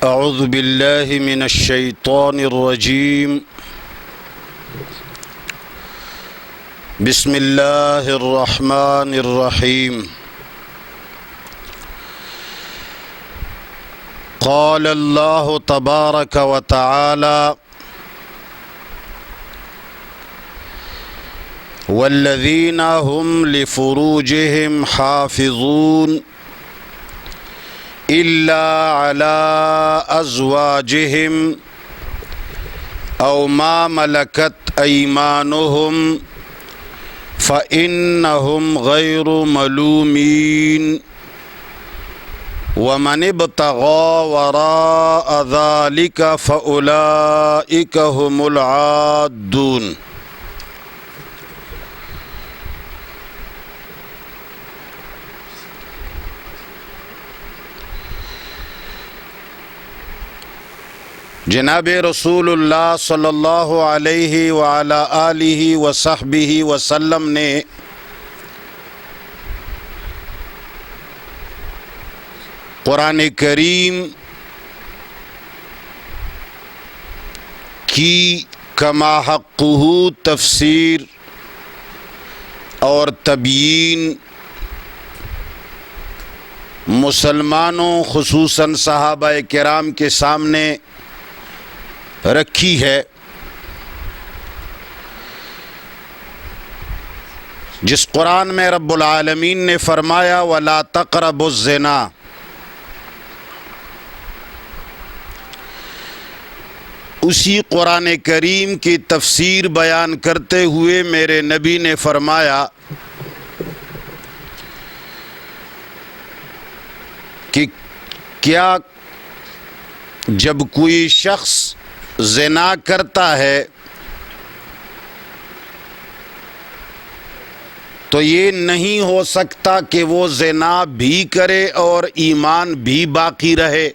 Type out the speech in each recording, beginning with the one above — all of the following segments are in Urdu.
اعوذ باللہ من الشیطان الرجیم بسم اللہ الرحمن الرحیم قال اللہ تبارک و تعالی والذین هم لفروجهم حافظون إلا على أزواجهم أو ما ملكت أيمانهم فإنهم غير ملومين ومن ابتغى وراء ذلك فأولئك هم العادون۔ جناب رسول اللہ صلی اللہ علیہ وعلی آلہ وصحبہ وسلم نے قرآن کریم کی کما حقہ تفسیر اور تبیین مسلمانوں خصوصاً صحابہ کرام کے سامنے رکھی ہے، جس قرآن میں رب العالمین نے فرمایا وَلَا تَقْرَبُوا الزِّنَا، اسی قرآن کریم کی تفسیر بیان کرتے ہوئے میرے نبی نے فرمایا کہ کیا جب کوئی شخص زنا کرتا ہے تو یہ نہیں ہو سکتا کہ وہ زنا بھی کرے اور ایمان بھی باقی رہے،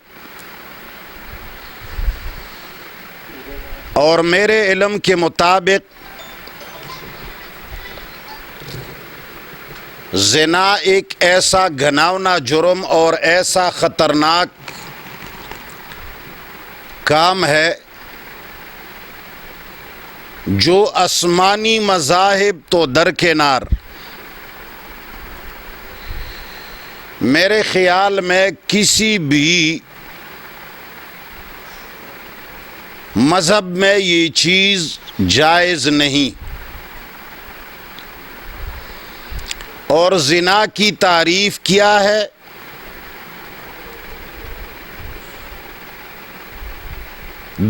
اور میرے علم کے مطابق زنا ایک ایسا گھناؤنا جرم اور ایسا خطرناک کام ہے جو آسمانی مذاہب تو درکنار، میرے خیال میں کسی بھی مذہب میں یہ چیز جائز نہیں۔ اور زنا کی تعریف کیا ہے؟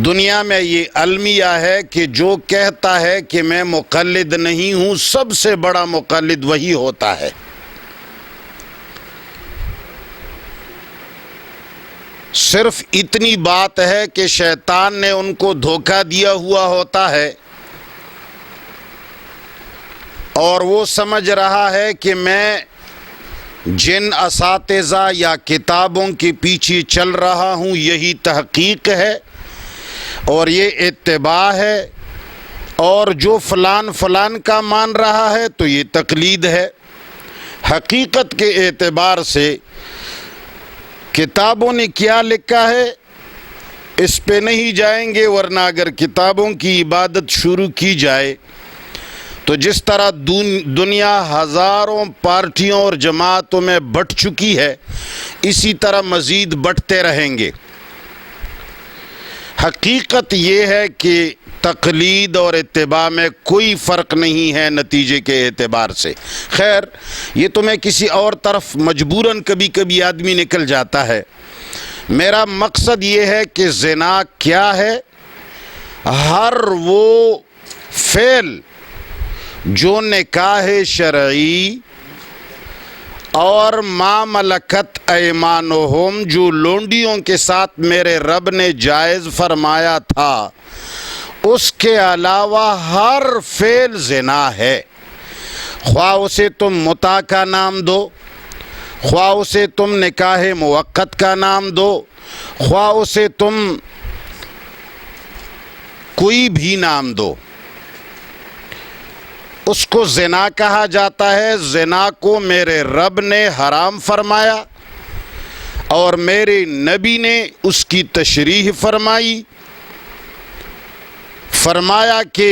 دنیا میں یہ المیہ ہے کہ جو کہتا ہے کہ میں مقلد نہیں ہوں، سب سے بڑا مقلد وہی ہوتا ہے۔ صرف اتنی بات ہے کہ شیطان نے ان کو دھوکہ دیا ہوا ہوتا ہے اور وہ سمجھ رہا ہے کہ میں جن اساتذہ یا کتابوں کے پیچھے چل رہا ہوں یہی تحقیق ہے اور یہ اتباع ہے، اور جو فلان فلان کا مان رہا ہے تو یہ تقلید ہے۔ حقیقت کے اعتبار سے کتابوں نے کیا لکھا ہے اس پہ نہیں جائیں گے، ورنہ اگر کتابوں کی عبادت شروع کی جائے تو جس طرح دنیا ہزاروں پارٹیوں اور جماعتوں میں بٹ چکی ہے، اسی طرح مزید بٹتے رہیں گے۔ حقیقت یہ ہے کہ تقلید اور اتباع میں کوئی فرق نہیں ہے نتیجے کے اعتبار سے۔ خیر، یہ تو میں کسی اور طرف مجبوراً کبھی کبھی آدمی نکل جاتا ہے۔ میرا مقصد یہ ہے کہ زنا کیا ہے؟ ہر وہ فعل جو نکاح شرعی اور ما ملکت ایمانہم جو لونڈیوں کے ساتھ میرے رب نے جائز فرمایا تھا، اس کے علاوہ ہر فعل زنا ہے، خواہ اسے تم متع کا نام دو، خواہ اسے تم نکاح موقت کا نام دو، خواہ اسے تم کوئی بھی نام دو، اس کو زنا کہا جاتا ہے۔ زنا کو میرے رب نے حرام فرمایا اور میرے نبی نے اس کی تشریح فرمائی، فرمایا کہ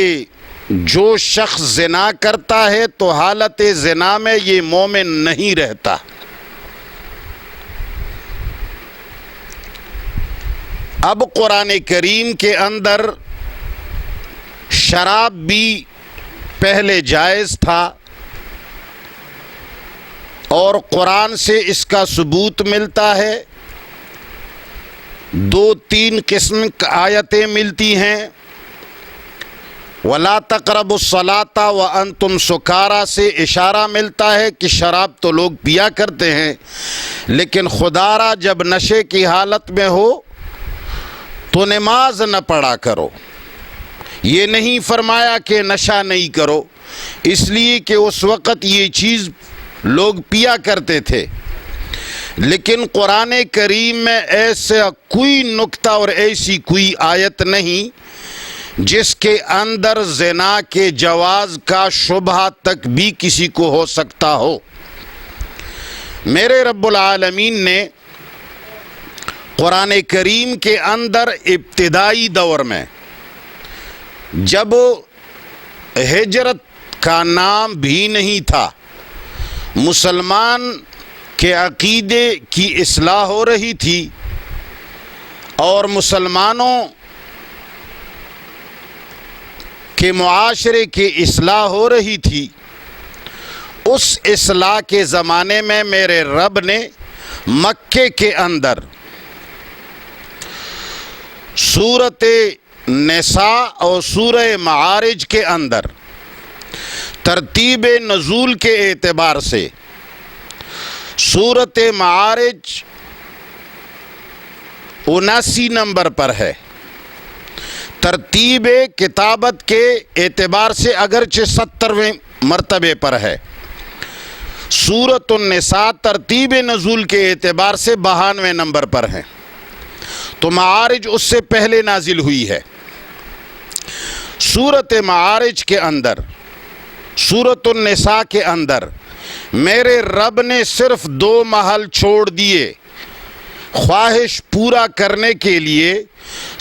جو شخص زنا کرتا ہے تو حالت زنا میں یہ مومن نہیں رہتا۔ اب قرآن کریم کے اندر شراب بھی پہلے جائز تھا، اور قرآن سے اس کا ثبوت ملتا ہے۔ 2-3 قسم کی آیتیں ملتی ہیں۔ وَلَا تَقْرَبُوا الصَّلَاةَ وَأَنْتُمْ سُكَارَىٰ سے اشارہ ملتا ہے کہ شراب تو لوگ پیا کرتے ہیں، لیکن خدا را جب نشے کی حالت میں ہو تو نماز نہ پڑھا کرو۔ یہ نہیں فرمایا کہ نشہ نہیں کرو، اس لیے کہ اس وقت یہ چیز لوگ پیا کرتے تھے، لیکن قرآن کریم میں ایسا کوئی نکتہ اور ایسی کوئی آیت نہیں جس کے اندر زنا کے جواز کا شبہ تک بھی کسی کو ہو سکتا ہو۔ میرے رب العالمین نے قرآن کریم کے اندر ابتدائی دور میں جب ہجرت کا نام بھی نہیں تھا، مسلمان کے عقیدے کی اصلاح ہو رہی تھی اور مسلمانوں کے معاشرے کی اصلاح ہو رہی تھی، اس اصلاح کے زمانے میں میرے رب نے مکے کے اندر سورۃ نساء اور سورہ معارج کے اندر ترتیب نزول کے اعتبار سے سورۃ معارج 79 نمبر پر ہے، ترتیب کتابت کے اعتبار سے اگرچہ 70ویں مرتبے پر ہے، سورۃ النساء ترتیب نزول کے اعتبار سے 92 نمبر پر ہے، تو معارج اس سے پہلے نازل ہوئی ہے۔ سورۃ معارج کے اندر، سورۃ النساء کے اندر میرے رب نے صرف 2 محل چھوڑ دیے، خواہش پورا کرنے کے لیے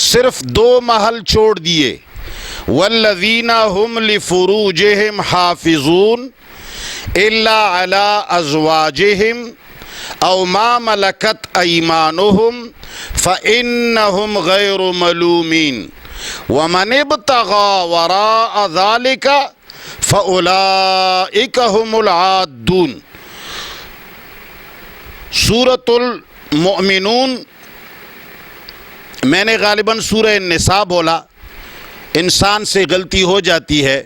صرف 2 محل چھوڑ دیے۔ والذین هم لفروجہم حافظون الا علی ازواجہم او ما ملکت ایمانہم فإنہم غیر ملومین ومن ابتغى وراء ذلك فأولئک هم العادون۔ سورۃ المؤمنون، میں نے غالباً سورہ النساء بولا، انسان سے غلطی ہو جاتی ہے،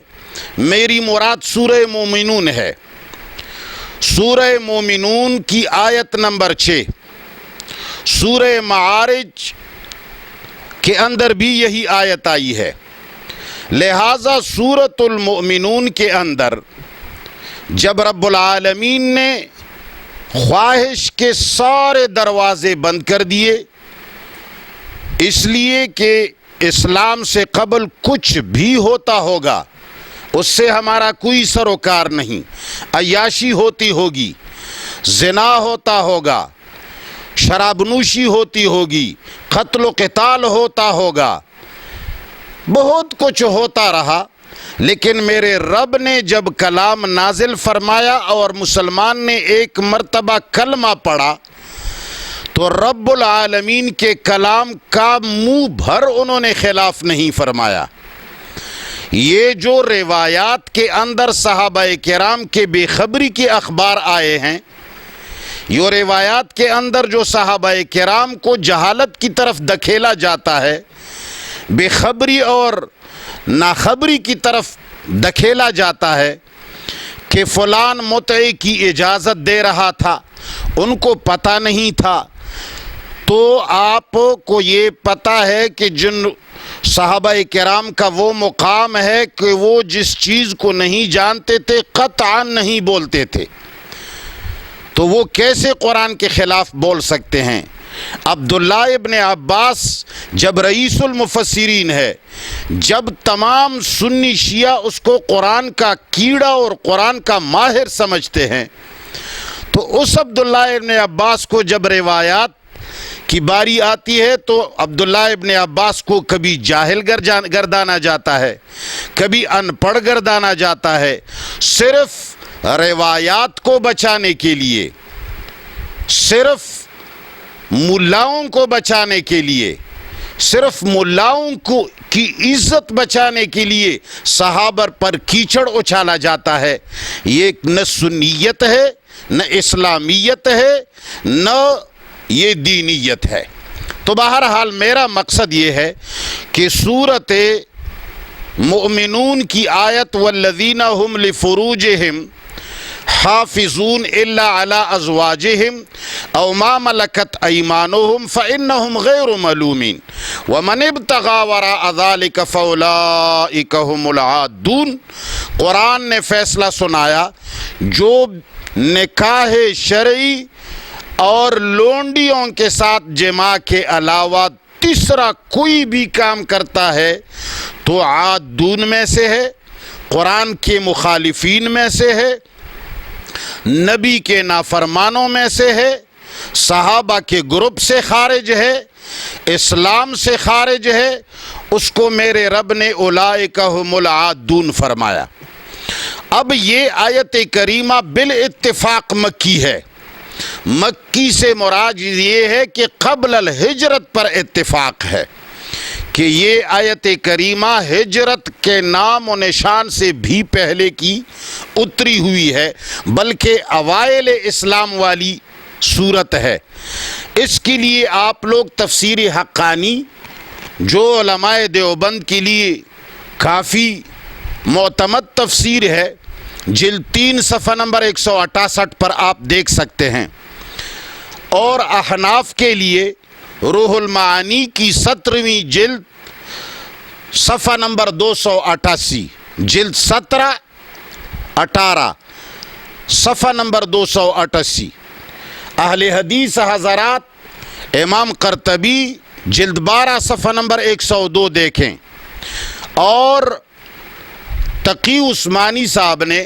میری مراد سورہ مومنون ہے۔ سورہ مومنون کی آیت نمبر 6، سورہ معارج کے اندر بھی یہی آیت آئی ہے، لہٰذا سورۃ المؤمنون کے اندر جب رب العالمین نے خواہش کے سارے دروازے بند کر دیے، اس لیے کہ اسلام سے قبل کچھ بھی ہوتا ہوگا اس سے ہمارا کوئی سروکار نہیں، عیاشی ہوتی ہوگی، زنا ہوتا ہوگا، شراب نوشی ہوتی ہوگی، قتل و قتال ہوتا ہوگا، بہت کچھ ہوتا رہا، لیکن میرے رب نے جب کلام نازل فرمایا اور مسلمان نے ایک مرتبہ کلمہ پڑھا تو رب العالمین کے کلام کا منہ بھر انہوں نے خلاف نہیں فرمایا۔ یہ جو روایات کے اندر صحابہ کرام کے بے خبری کے اخبار آئے ہیں، یہ روایات کے اندر جو صحابہ کرام کو جہالت کی طرف دھکیلا جاتا ہے، بے خبری اور ناخبری کی طرف دھکیلا جاتا ہے کہ فلان متع کی اجازت دے رہا تھا، ان کو پتہ نہیں تھا، تو آپ کو یہ پتہ ہے کہ جن صحابہ کرام کا وہ مقام ہے کہ وہ جس چیز کو نہیں جانتے تھے قطعاً نہیں بولتے تھے، تو وہ کیسے قرآن کے خلاف بول سکتے ہیں؟ عبداللہ ابن عباس جب رئیس المفسرین ہے، جب تمام سنی شیعہ اس کو قرآن کا کیڑا اور قرآن کا ماہر سمجھتے ہیں، تو اس عبداللہ ابن عباس کو جب روایات کی باری آتی ہے تو عبداللہ ابن عباس کو کبھی جاہل گردانا جاتا ہے، کبھی ان پڑھ گردانا جاتا ہے، صرف روایات کو بچانے کے لیے، صرف ملاؤں کو بچانے کے لیے، صرف ملاؤں کو کی عزت بچانے کے لیے صحابہ پر کیچڑ اچھالا جاتا ہے۔ یہ نہ سنیت ہے، نہ اسلامیت ہے، نہ یہ دینیت ہے۔ تو بہرحال میرا مقصد یہ ہے کہ سورۃ مؤمنون کی آیت والذین هم لفروجہم حافظون الا علی ازواجہم او ما ملکت ایمانہم فانہم غیر ملومین ومن ابتغى وراء ذلک فاولئک هم العادون۔ قرآن نے فیصلہ سنایا جو نکاح شرعی اور لونڈیوں کے ساتھ جماع کے علاوہ تیسرا کوئی بھی کام کرتا ہے تو عادون میں سے ہے، قرآن کے مخالفین میں سے ہے، نبی کے نافرمانوں میں سے ہے، صحابہ کے گروپ سے خارج ہے، اسلام سے خارج ہے، اس کو میرے رب نے اولئک هم العادون فرمایا۔ اب یہ آیت کریمہ بالاتفاق مکی ہے۔ مکی سے مراد یہ ہے کہ قبل الہجرت پر اتفاق ہے کہ یہ آیت کریمہ ہجرت کے نام و نشان سے بھی پہلے کی اتری ہوئی ہے، بلکہ اوائل اسلام والی صورت ہے۔ اس کے لیے آپ لوگ تفسیر حقانی جو علماء دیوبند کے لیے کافی معتمد تفسیر ہے، جلد 3 صفحہ نمبر 168 پر آپ دیکھ سکتے ہیں، اور احناف کے لیے روح المعانی کی 17ویں جلد صفحہ نمبر 288، جلد 17 18 صفحہ نمبر 288۔ اہل حدیث حضرات امام قرطبی جلد 12 صفحہ نمبر 102 دیکھیں، اور تقی عثمانی صاحب نے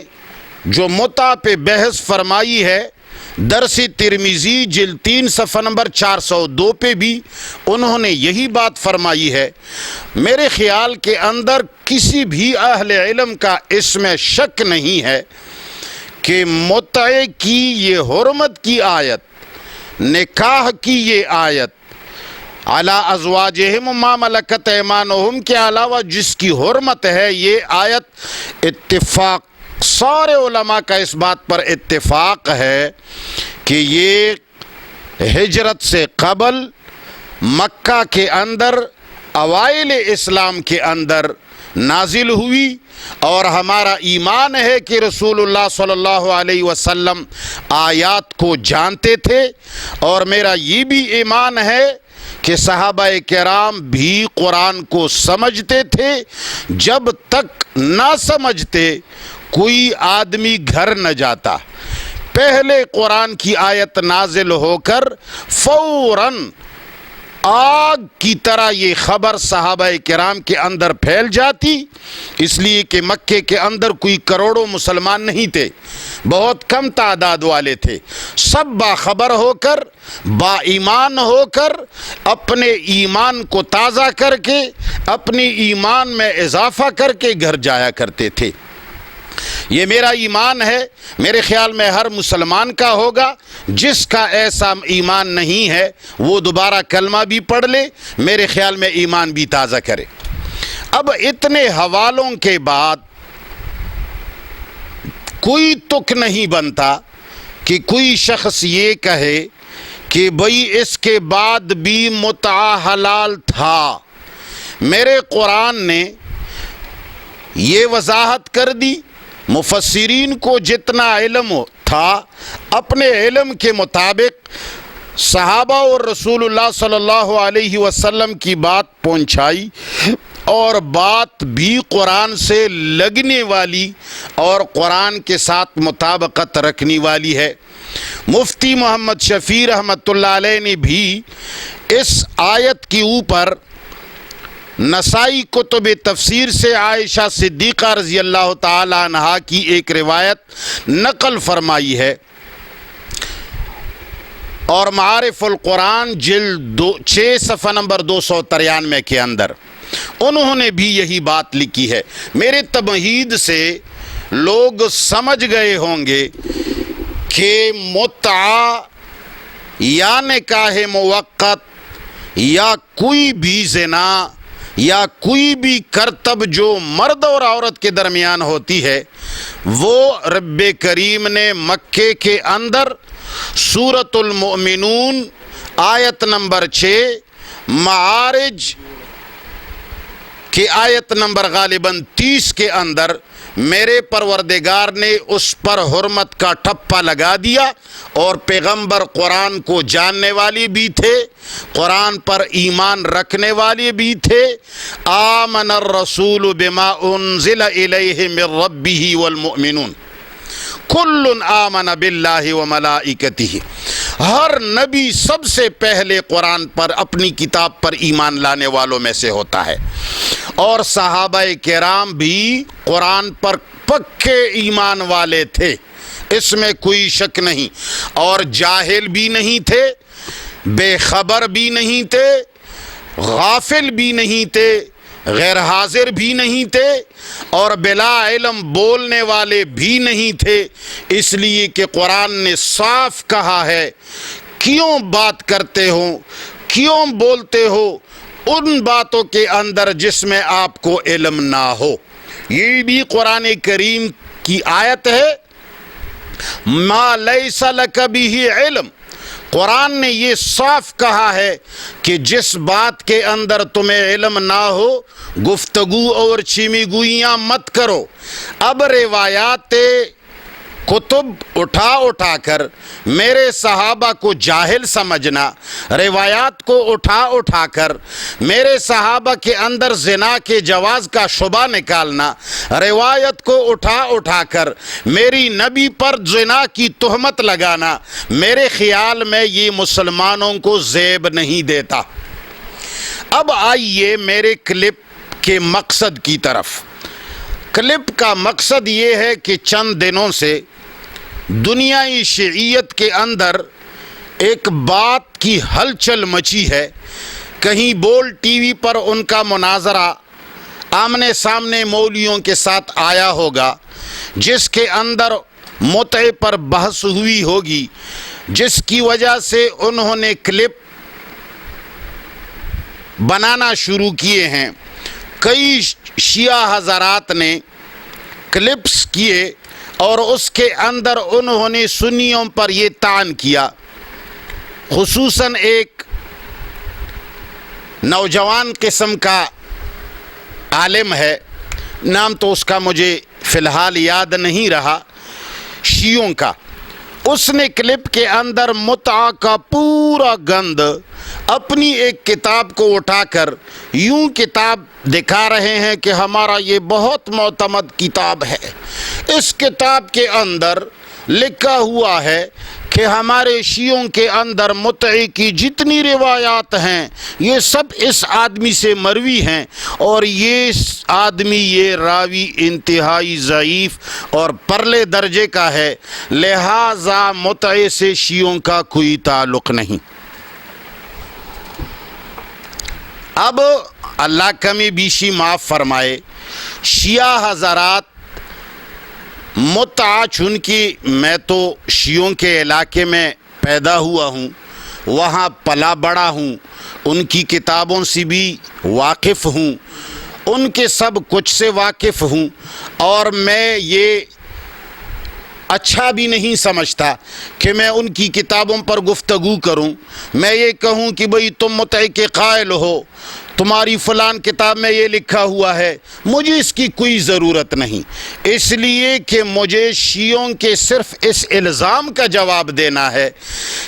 جو متع پہ بحث فرمائی ہے درس ترمذی جلد 3 صفحہ نمبر 402 پہ بھی انہوں نے یہی بات فرمائی ہے۔ میرے خیال کے اندر کسی بھی اہل علم کا اس میں شک نہیں ہے کہ متع کی یہ حرمت کی آیت، نکاح کی یہ آیت، علی ازواجہم ما ملکت ایمانہم کے علاوہ جس کی حرمت ہے، یہ آیت اتفاق سارے علماء کا اس بات پر اتفاق ہے کہ یہ ہجرت سے قبل مکہ کے اندر اوائل اسلام کے اندر نازل ہوئی، اور ہمارا ایمان ہے کہ رسول اللہ صلی اللہ علیہ وسلم آیات کو جانتے تھے، اور میرا یہ بھی ایمان ہے کہ صحابہ کرام بھی قرآن کو سمجھتے تھے۔ جب تک نہ سمجھتے کوئی آدمی گھر نہ جاتا، پہلے قرآن کی آیت نازل ہو کر فوراً آگ کی طرح یہ خبر صحابہ کرام کے اندر پھیل جاتی، اس لیے کہ مکے کے اندر کوئی کروڑوں مسلمان نہیں تھے، بہت کم تعداد والے تھے، سب باخبر ہو کر، با ایمان ہو کر، اپنے ایمان کو تازہ کر کے، اپنے ایمان میں اضافہ کر کے گھر جایا کرتے تھے۔ یہ میرا ایمان ہے، میرے خیال میں ہر مسلمان کا ہوگا۔ جس کا ایسا ایمان نہیں ہے وہ دوبارہ کلمہ بھی پڑھ لے، میرے خیال میں ایمان بھی تازہ کرے۔ اب اتنے حوالوں کے بعد کوئی تک نہیں بنتا کہ کوئی شخص یہ کہے کہ بھئی اس کے بعد بھی متع حلال تھا۔ میرے قرآن نے یہ وضاحت کر دی، مفسرین کو جتنا علم تھا اپنے علم کے مطابق صحابہ اور رسول اللہ صلی اللہ علیہ وسلم کی بات پہنچائی، اور بات بھی قرآن سے لگنے والی اور قرآن کے ساتھ مطابقت رکھنے والی ہے۔ مفتی محمد شفیع رحمۃ اللہ علیہ نے بھی اس آیت کے اوپر نسائی کتب تفسیر سے عائشہ صدیقہ رضی اللہ تعالی عنہا کی ایک روایت نقل فرمائی ہے اور معارف القرآن جلد 6 صفحہ نمبر 293 کے اندر انہوں نے بھی یہی بات لکھی ہے۔ میرے تمہید سے لوگ سمجھ گئے ہوں گے کہ متعہ یا نکاح موقت یا کوئی بھی زنا یا کوئی بھی کرتب جو مرد اور عورت کے درمیان ہوتی ہے، وہ رب کریم نے مکے کے اندر سورۃ المؤمنون آیت نمبر 6 معارج کی آیت نمبر غالباً 30 کے اندر میرے پروردگار نے اس پر حرمت کا ٹھپا لگا دیا، اور پیغمبر قرآن کو جاننے والے بھی تھے، قرآن پر ایمان رکھنے والے بھی تھے۔ آمن الرسول بما انزل الیہ من ربہ والمؤمنون کل آمن باللہ وملائکتہ۔ ہر نبی سب سے پہلے قرآن پر، اپنی کتاب پر ایمان لانے والوں میں سے ہوتا ہے، اور صحابہ کرام بھی قرآن پر پکے ایمان والے تھے، اس میں کوئی شک نہیں، اور جاہل بھی نہیں تھے، بے خبر بھی نہیں تھے، غافل بھی نہیں تھے، غیر حاضر بھی نہیں تھے، اور بلا علم بولنے والے بھی نہیں تھے، اس لیے کہ قرآن نے صاف کہا ہے کیوں بات کرتے ہو، کیوں بولتے ہو ان باتوں کے اندر جس میں آپ کو علم نہ ہو۔ یہ بھی قرآن کریم کی آیت ہے، ما لیس لک بہ علم۔ قرآن نے یہ صاف کہا ہے کہ جس بات کے اندر تمہیں علم نہ ہو گفتگو اور چیمی گوئیاں مت کرو۔ اب روایات کتب اٹھا کر میرے صحابہ کو جاہل سمجھنا، روایات کو اٹھا کر میرے صحابہ کے اندر زنا کے جواز کا شبہ نکالنا، روایت کو اٹھا کر میری نبی پر زنا کی تہمت لگانا، میرے خیال میں یہ مسلمانوں کو زیب نہیں دیتا۔ اب آئیے میرے کلپ کے مقصد کی طرف۔ کلپ کا مقصد یہ ہے کہ چند دنوں سے دنیائی شیعیت کے اندر ایک بات کی ہلچل مچی ہے۔ کہیں بول ٹی وی پر ان کا مناظرہ آمنے سامنے مولویوں کے ساتھ آیا ہوگا، جس کے اندر متعے پر بحث ہوئی ہوگی، جس کی وجہ سے انہوں نے کلپ بنانا شروع کیے ہیں۔ کئی شیعہ حضرات نے کلپس کیے اور اس کے اندر انہوں نے سنیوں پر یہ طعن کیا، خصوصاً ایک نوجوان قسم کا عالم ہے، نام تو اس کا مجھے فی الحال یاد نہیں رہا، شیعوں کا۔ اس نے کلپ کے اندر متعہ کا پورا گند اپنی ایک کتاب کو اٹھا کر یوں کتاب دکھا رہے ہیں کہ ہمارا یہ بہت معتمد کتاب ہے۔ اس کتاب کے اندر لکھا ہوا ہے کہ ہمارے شیعوں کے اندر متعے کی جتنی روایات ہیں یہ سب اس آدمی سے مروی ہیں، اور یہ آدمی، یہ راوی انتہائی ضعیف اور پرلے درجے کا ہے، لہذا متعے سے شیعوں کا کوئی تعلق نہیں۔ اب اللہ کمی بیشی معاف فرمائے، شیعہ حضرات متعہ، چونکہ میں تو شیعوں کے علاقے میں پیدا ہوا ہوں، وہاں پلا بڑا ہوں، ان کی کتابوں سے بھی واقف ہوں، ان کے سب کچھ سے واقف ہوں، اور میں یہ اچھا بھی نہیں سمجھتا کہ میں ان کی کتابوں پر گفتگو کروں، میں یہ کہوں کہ بھئی تم متعے کے قائل ہو، تمہاری فلان کتاب میں یہ لکھا ہوا ہے، مجھے اس کی کوئی ضرورت نہیں، اس لیے کہ مجھے شیعوں کے صرف اس الزام کا جواب دینا ہے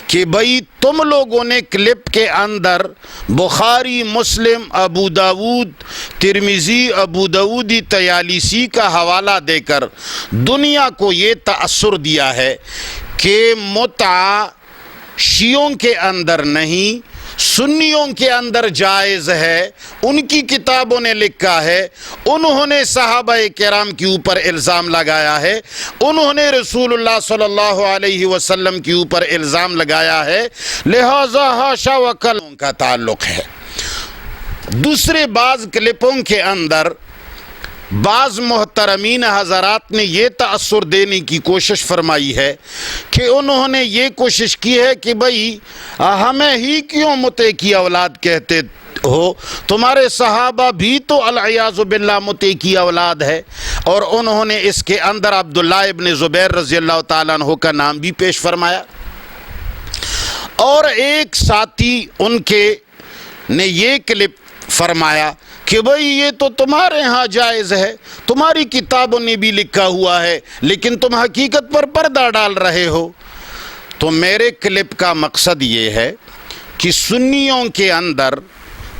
کہ بھئی تم لوگوں نے کلپ کے اندر بخاری، مسلم، ابو داود، ترمذی، ابو داودی، طیالسی کا حوالہ دے کر دنیا کو یہ تأثر دیا ہے کہ متعہ شیعوں کے اندر نہیں، سنیوں کے اندر جائز ہے۔ ان کی کتابوں نے لکھا ہے، انہوں نے صحابہ کرام کے اوپر الزام لگایا ہے، انہوں نے رسول اللہ صلی اللہ علیہ وسلم کے اوپر الزام لگایا ہے، لہذا حاشا وکل کا تعلق ہے۔ دوسرے بعض کلپوں کے اندر بعض محترمین حضرات نے یہ تأثر دینے کی کوشش فرمائی ہے کہ انہوں نے یہ کوشش کی ہے کہ بھئی ہمیں ہی کیوں مطیع کی اولاد کہتے ہو، تمہارے صحابہ بھی تو العیاذ باللہ مطیع کی اولاد ہے، اور انہوں نے اس کے اندر عبداللہ ابن زبیر رضی اللہ تعالیٰ عنہ کا نام بھی پیش فرمایا، اور ایک ساتھی ان کے نے یہ کلپ فرمایا کہ بھئی یہ تو تمہارے ہاں جائز ہے، تمہاری کتابوں نے بھی لکھا ہوا ہے، لیکن تم حقیقت پر پردہ ڈال رہے ہو۔ تو میرے کلپ کا مقصد یہ ہے کہ سنیوں کے اندر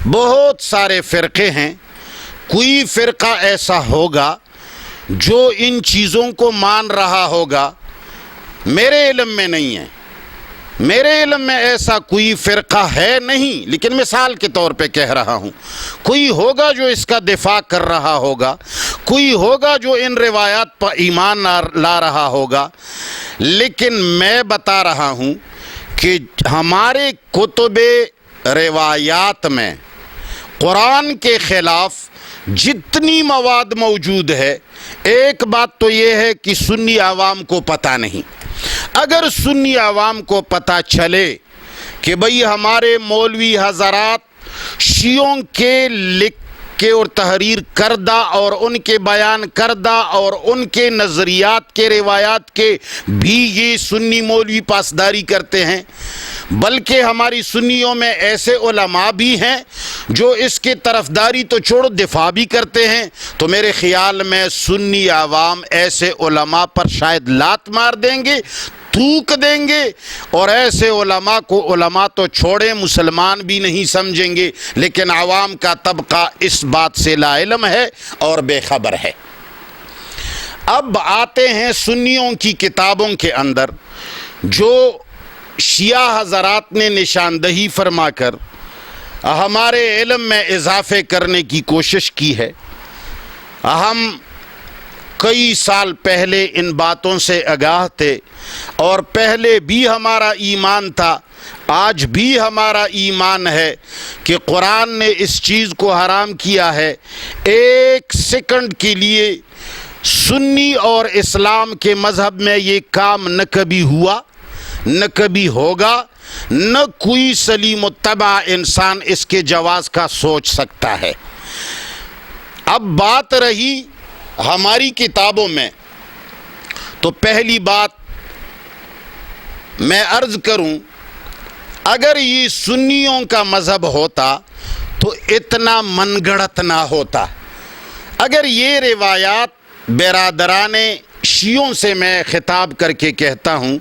بہت سارے فرقے ہیں، کوئی فرقہ ایسا ہوگا جو ان چیزوں کو مان رہا ہوگا، میرے علم میں نہیں ہے، میرے علم میں ایسا کوئی فرقہ ہے نہیں، لیکن مثال کے طور پہ کہہ رہا ہوں، کوئی ہوگا جو اس کا دفاع کر رہا ہوگا، کوئی ہوگا جو ان روایات پر ایمان لا رہا ہوگا، لیکن میں بتا رہا ہوں کہ ہمارے کتب روایات میں قرآن کے خلاف جتنی مواد موجود ہے، ایک بات تو یہ ہے کہ سنی عوام کو پتہ نہیں۔ اگر سنی عوام کو پتہ چلے کہ بھئی ہمارے مولوی حضرات شیعوں کے لکھ کے اور تحریر کردہ اور ان کے بیان کردہ اور ان کے نظریات کے روایات کے بھی یہ سنی مولوی پاسداری کرتے ہیں، بلکہ ہماری سنیوں میں ایسے علماء بھی ہیں جو اس کے طرفداری تو چھوڑو دفاع بھی کرتے ہیں، تو میرے خیال میں سنی عوام ایسے علماء پر شاید لات مار دیں گے، تھوک دیں گے، اور ایسے علماء کو علماء تو چھوڑیں مسلمان بھی نہیں سمجھیں گے، لیکن عوام کا طبقہ اس بات سے لا علم ہے اور بے خبر ہے۔ اب آتے ہیں سنیوں کی کتابوں کے اندر جو شیعہ حضرات نے نشاندہی فرما کر ہمارے علم میں اضافے کرنے کی کوشش کی ہے۔ ہم کئی سال پہلے ان باتوں سے آگاہ تھے، اور پہلے بھی ہمارا ایمان تھا، آج بھی ہمارا ایمان ہے کہ قرآن نے اس چیز کو حرام کیا ہے۔ ایک سیکنڈ کے لیے سنی اور اسلام کے مذہب میں یہ کام نہ کبھی ہوا، نہ کبھی ہوگا، نہ کوئی سلیم الطبع انسان اس کے جواز کا سوچ سکتا ہے۔ اب بات رہی ہماری کتابوں میں، تو پہلی بات میں عرض کروں، اگر یہ سنیوں کا مذہب ہوتا تو اتنا من گڑت نہ ہوتا۔ اگر یہ روایات برادران شیعوں سے میں خطاب کر کے کہتا ہوں،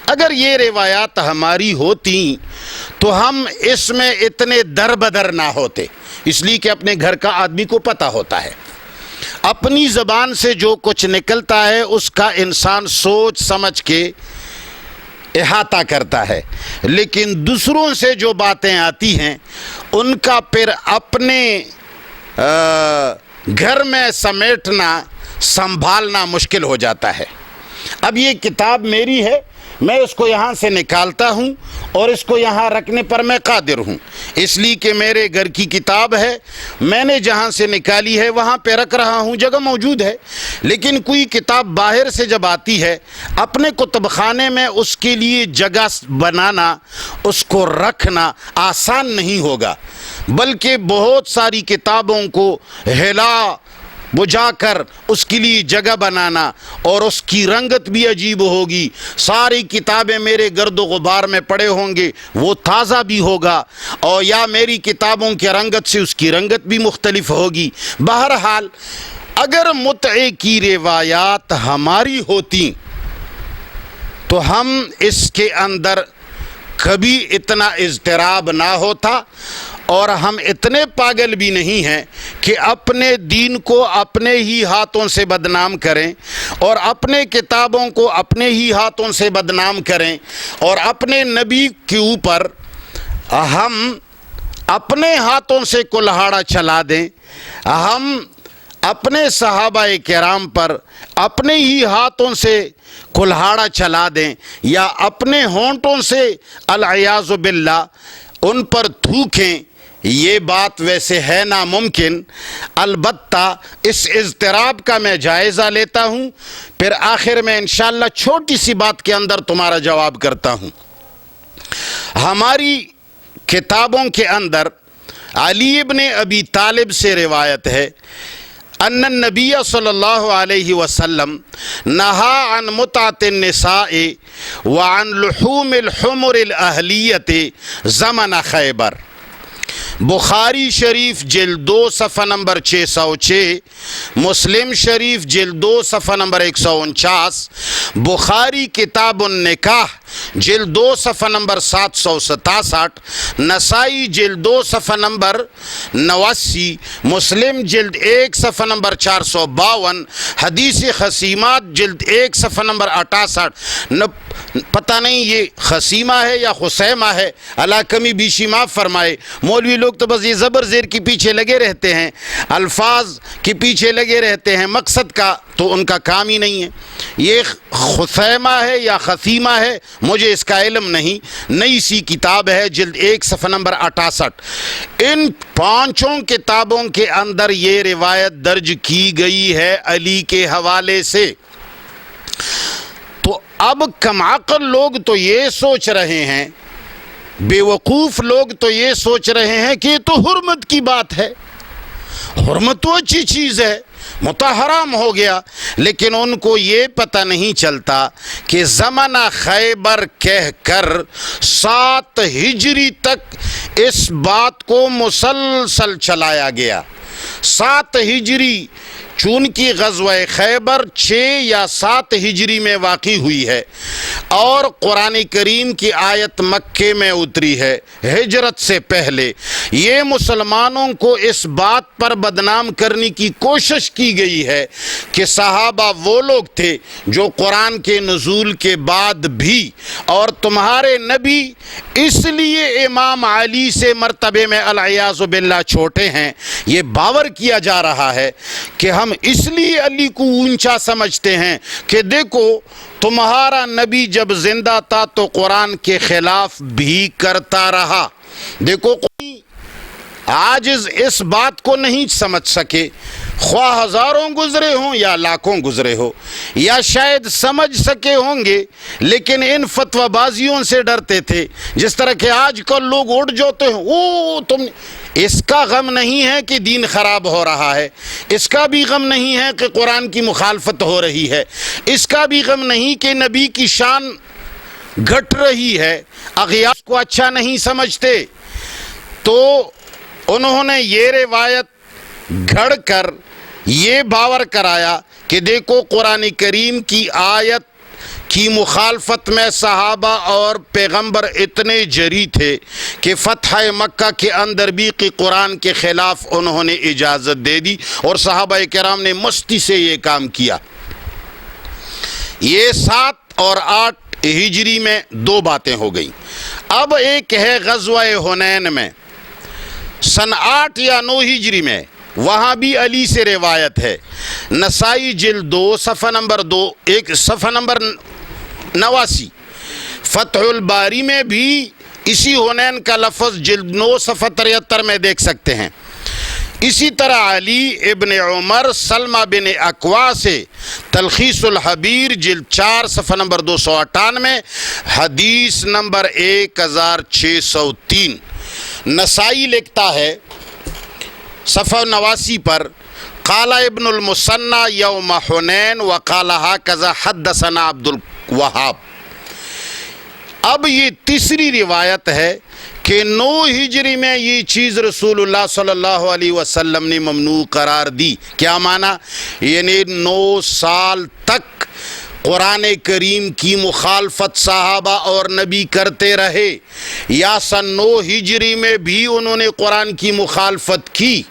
اگر یہ روایات ہماری ہوتی تو ہم اس میں اتنے در بدر نہ ہوتے، اس لیے کہ اپنے گھر کا آدمی کو پتہ ہوتا ہے، اپنی زبان سے جو کچھ نکلتا ہے اس کا انسان سوچ سمجھ کے احاطہ کرتا ہے، لیکن دوسروں سے جو باتیں آتی ہیں ان کا پھر اپنے گھر میں سمیٹنا سنبھالنا مشکل ہو جاتا ہے۔ اب یہ کتاب میری ہے، میں اس کو یہاں سے نکالتا ہوں اور اس کو یہاں رکھنے پر میں قادر ہوں، اس لیے کہ میرے گھر کی کتاب ہے، میں نے جہاں سے نکالی ہے وہاں پہ رکھ رہا ہوں، جگہ موجود ہے۔ لیکن کوئی کتاب باہر سے جب آتی ہے، اپنے کتب خانے میں اس کے لیے جگہ بنانا، اس کو رکھنا آسان نہیں ہوگا، بلکہ بہت ساری کتابوں کو ہلا بجھا کر اس کے لیے جگہ بنانا، اور اس کی رنگت بھی عجیب ہوگی، ساری کتابیں میرے گرد و غبار میں پڑے ہوں گے، وہ تازہ بھی ہوگا، اور یا میری کتابوں کی رنگت سے اس کی رنگت بھی مختلف ہوگی۔ بہرحال اگر متع کی روایات ہماری ہوتی تو ہم اس کے اندر کبھی اتنا اضطراب نہ ہوتا، اور ہم اتنے پاگل بھی نہیں ہیں کہ اپنے دین کو اپنے ہی ہاتھوں سے بدنام کریں اور اپنے کتابوں کو اپنے ہی ہاتھوں سے بدنام کریں اور اپنے نبی کے اوپر ہم اپنے ہاتھوں سے کلہاڑا چلا دیں، ہم اپنے صحابہ کرام پر اپنے ہی ہاتھوں سے کلہاڑا چلا دیں یا اپنے ہونٹوں سے العیاذ باللہ ان پر تھوکیں، یہ بات ویسے ہے ناممکن۔ البتہ اس اضطراب کا میں جائزہ لیتا ہوں، پھر آخر میں انشاءاللہ چھوٹی سی بات کے اندر تمہارا جواب کرتا ہوں۔ ہماری کتابوں کے اندر علی ابن ابی طالب سے روایت ہے ان النبی صلی اللہ علیہ وسلم نہا عن متعۃ النساء وعن لحوم الحمر الاہلیۃ زمن خیبر۔ بخاری شریف جلد 2 صفحہ نمبر 606، مسلم شریف جلد 2 صفحہ نمبر 149، بخاری کتاب النکاح جلد 2 صفحہ نمبر 767، نسائی جلد 2 صفحہ نمبر 89، مسلم جلد 1 صفحہ نمبر 452، حدیث خصیمات جلد 1 صفحہ نمبر 68۔ پتہ نہیں یہ خصیمہ ہے یا خسیمہ ہے، اللہ کمی بیشی معاف فرمائے۔ مولوی لوگ تو بس یہ زبر زیر کے پیچھے لگے رہتے ہیں، الفاظ کے پیچھے لگے رہتے ہیں، مقصد کا تو ان کا کام ہی نہیں ہے۔ یہ خسیمہ ہے یا خصیمہ ہے مجھے اس کا علم نہیں، نئی سی کتاب ہے جلد 1 صفحہ نمبر 68۔ ان 5 کتابوں کے اندر یہ روایت درج کی گئی ہے علی کے حوالے سے۔ تو اب کم عقل لوگ تو یہ سوچ رہے ہیں، بے وقوف لوگ تو یہ سوچ رہے ہیں کہ یہ تو حرمت کی بات ہے، حرمت تو اچھی چیز ہے، متحرام ہو گیا، لیکن ان کو یہ پتہ نہیں چلتا کہ زمانہ خیبر کہہ کر 7 ہجری تک اس بات کو مسلسل چلایا گیا۔ 7 ہجری چونکہ غزوہ خیبر 6 یا 7 ہجری میں واقع ہوئی ہے اور قرآن کریم کی آیت مکے میں اتری ہے ہجرت سے پہلے، یہ مسلمانوں کو اس بات پر بدنام کرنے کی کوشش کی گئی ہے کہ صحابہ وہ لوگ تھے جو قرآن کے نزول کے بعد بھی، اور تمہارے نبی اس لیے امام علی سے مرتبے میں العیاذ باللہ چھوٹے ہیں۔ یہ باور کیا جا رہا ہے کہ ہم اس لیے علی کو اونچا سمجھتے ہیں کہ دیکھو تمہارا نبی جب زندہ تھا تو قرآن کے خلاف بھی کرتا رہا۔ دیکھو کوئی عاجز اس بات کو نہیں سمجھ سکے، خواہ ہزاروں گزرے ہوں یا لاکھوں گزرے ہو، یا شاید سمجھ سکے ہوں گے لیکن ان فتوہ بازیوں سے ڈرتے تھے جس طرح کہ آج کل لوگ اٹھ جاتے ہیں، او تم، اس کا غم نہیں ہے کہ دین خراب ہو رہا ہے، اس کا بھی غم نہیں ہے کہ قرآن کی مخالفت ہو رہی ہے، اس کا بھی غم نہیں کہ نبی کی شان گھٹ رہی ہے، اغیار کو اچھا نہیں سمجھتے۔ تو انہوں نے یہ روایت گھڑ کر یہ باور کرایا کہ دیکھو قرآن کریم کی آیت کی مخالفت میں صحابہ اور پیغمبر اتنے جری تھے کہ فتح مکہ کے اندر بھی قرآن کے خلاف انہوں نے اجازت دے دی اور صحابہ کرام نے مستی سے یہ کام کیا۔ یہ 7 اور 8 ہجری میں 2 باتیں ہو گئیں۔ اب ایک ہے غزوہ حنین میں سن 8 یا 9 ہجری میں، وہاں بھی علی سے روایت ہے، نسائی جلد 2 صفحہ نمبر 2 ایک صفحہ نمبر 89، فتح الباری میں بھی اسی حنین کا لفظ جلد 9 صفحہ 73 میں دیکھ سکتے ہیں۔ اسی طرح علی ابن عمر سلمہ بن اکوا سے تلخیص الحبیر جلد 4 صفحہ نمبر 298، حدیث نمبر 1603۔ نسائی لکھتا ہے صفحہ 89 پر، قال ابن المثنى یوم حنین وقال هكذا حدثنا عبد الوهاب۔ اب یہ تیسری روایت ہے کہ 9 ہجری میں یہ چیز رسول اللہ صلی اللہ علیہ وسلم نے ممنوع قرار دی۔ کیا معنی؟ یعنی 9 سال تک قرآن کریم کی مخالفت صحابہ اور نبی کرتے رہے، یا سن 9 ہجری میں بھی انہوں نے قرآن کی مخالفت کی۔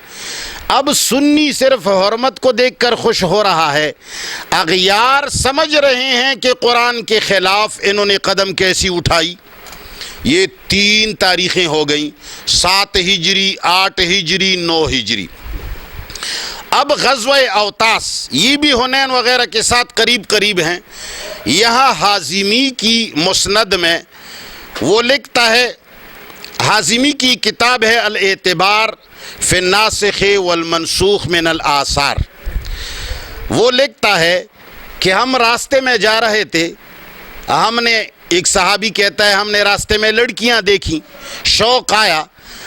اب سنی صرف حرمت کو دیکھ کر خوش ہو رہا ہے، اغیار سمجھ رہے ہیں کہ قرآن کے خلاف انہوں نے قدم کیسی اٹھائی۔ یہ 3 تاریخیں ہو گئیں، 7 ہجری، 8 ہجری، 9 ہجری۔ اب غزوہ اوطاس، یہ بھی حنین وغیرہ کے ساتھ قریب قریب ہیں۔ یہاں حازمی کی مسند میں وہ لکھتا ہے، حازمی کی کتاب ہے الاعتبار فی الناسخ والمنسوخ من الآثار، وہ لکھتا ہے کہ ہم راستے میں جا رہے تھے، ہم نے، ایک صحابی کہتا ہے، ہم نے راستے میں لڑکیاں دیکھیں، شوق آیا،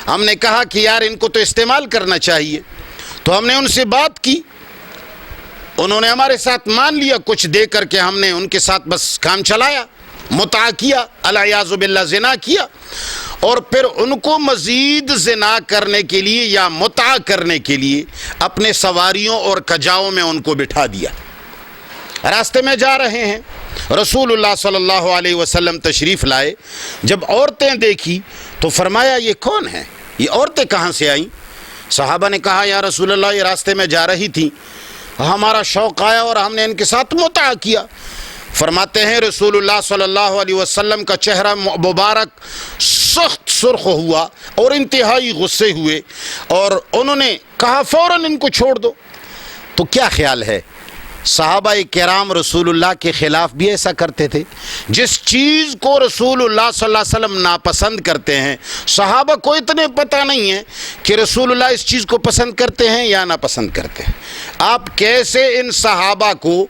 ہم نے کہا کہ یار ان کو تو استعمال کرنا چاہیے، تو ہم نے ان سے بات کی، انہوں نے ہمارے ساتھ مان لیا، کچھ دے کر کے ہم نے ان کے ساتھ بس کام چلایا، متع کیا، العیاذ باللہ زنا کیا، اور پھر ان کو مزید زنا کرنے کے لیے یا متع کرنے کے لیے اپنے سواریوں اور کجاؤں میں ان کو بٹھا دیا۔ راستے میں جا رہے ہیں، رسول اللہ صلی اللہ علیہ وسلم تشریف لائے، جب عورتیں دیکھی تو فرمایا یہ کون ہیں، یہ عورتیں کہاں سے آئیں؟ صحابہ نے کہا یا رسول اللہ یہ راستے میں جا رہی تھیں، ہمارا شوق آیا اور ہم نے ان کے ساتھ متع کیا۔ فرماتے ہیں رسول اللہ صلی اللہ علیہ وسلم کا چہرہ مبارک سخت سرخ ہوا اور انتہائی غصے ہوئے، اور انہوں نے کہا فوراً ان کو چھوڑ دو۔ تو کیا خیال ہے، صحابہ کرام رسول اللہ کے خلاف بھی ایسا کرتے تھے؟ جس چیز کو رسول اللہ صلی اللہ علیہ وسلم ناپسند کرتے ہیں، صحابہ کو اتنے پتہ نہیں ہے کہ رسول اللہ اس چیز کو پسند کرتے ہیں یا ناپسند کرتے ہیں۔ آپ کیسے ان صحابہ کو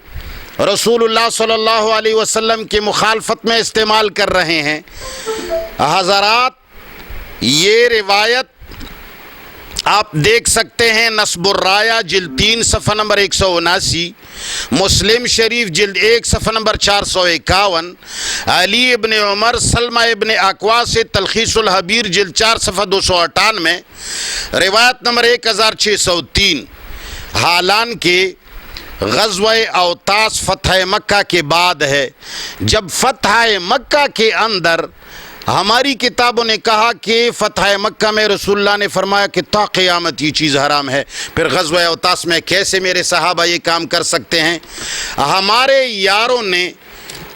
رسول اللہ صلی اللہ علیہ وسلم کی مخالفت میں استعمال کر رہے ہیں؟ حضرات، یہ روایت آپ دیکھ سکتے ہیں نصب الرایہ جلد 3 صفحہ نمبر 179، مسلم شریف جلد 1 صفحہ نمبر 451، علی ابن عمر سلمہ ابن اکوا سے تلخیص الحبیر جلد 4 صفحہ 298، روایت نمبر 1603۔ حالانکہ غزوہ اوطاس فتح مکہ کے بعد ہے۔ جب فتح مکہ کے اندر ہماری کتابوں نے کہا کہ فتح مکہ میں رسول اللہ نے فرمایا کہ تا قیامت یہ چیز حرام ہے، پھر غزوہ اوطاس میں کیسے میرے صحابہ یہ کام کر سکتے ہیں؟ ہمارے یاروں نے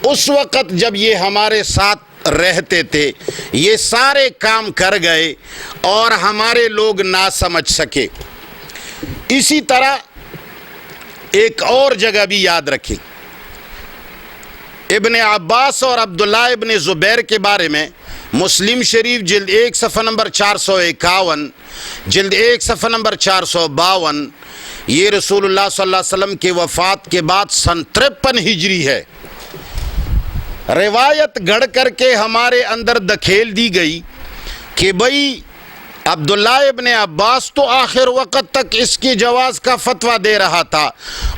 اس وقت جب یہ ہمارے ساتھ رہتے تھے یہ سارے کام کر گئے اور ہمارے لوگ نہ سمجھ سکے۔ اسی طرح ایک اور جگہ بھی یاد رکھیں، ابن عباس اور عبداللہ ابن زبیر کے بارے میں مسلم شریف جلد 1 صفحہ نمبر 451، جلد 1 صفحہ نمبر 452، یہ رسول اللہ صلی اللہ علیہ وسلم کے وفات کے بعد سن 53 ہجری ہے۔ روایت گڑھ کر کے ہمارے اندر دکھیل دی گئی کہ بھئی عبداللہ ابن عباس تو آخر وقت تک اس کی جواز کا فتویٰ دے رہا تھا،